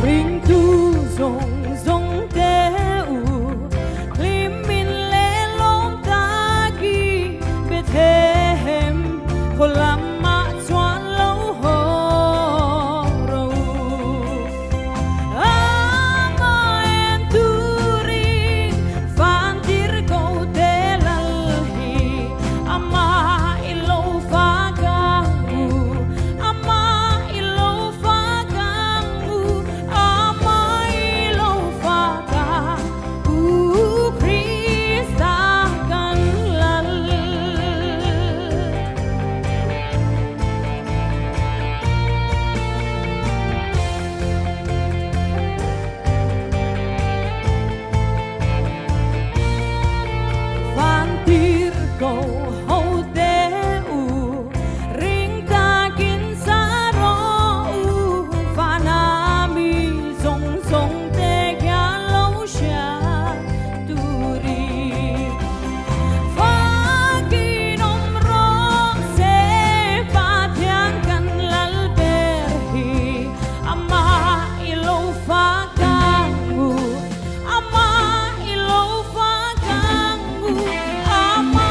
ring tu zong zong te u lim min le lom tagi Bethlehem kolam ma chuan lo ho ro ama en tu ring fan tir ko te lal hi ama ilo fa ga u ama ilo fa ga u ama ilo fa ga u Krista kan lal Van tir ko ho te u ring ta kin sa ro u Vanami zong zong te kya lo sha tu ri Faginom ro se pa thiang kan lal ber hi ama ilo fa kangu ama ilo fa kangu ama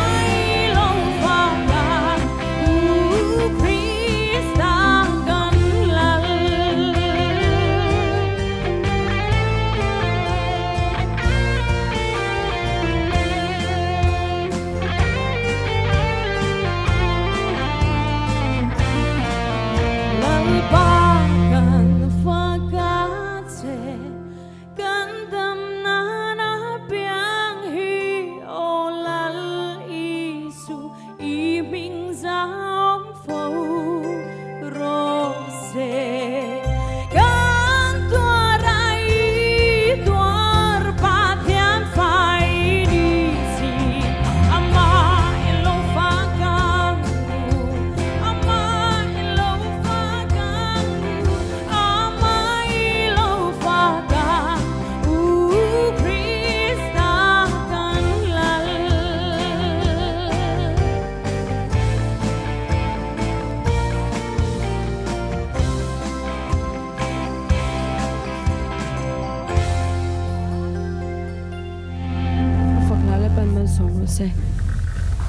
ilo fa kangu Krista kan lal Lalpakan fakatse Gandam nana piang hi O lal isu Iming zaom fo rose Kan tuarai tuar patian fai di si Ama ilo fakangu Ama ilo fakangu Ama ilo fakangu Krista kan lal Phật là ban man song lo se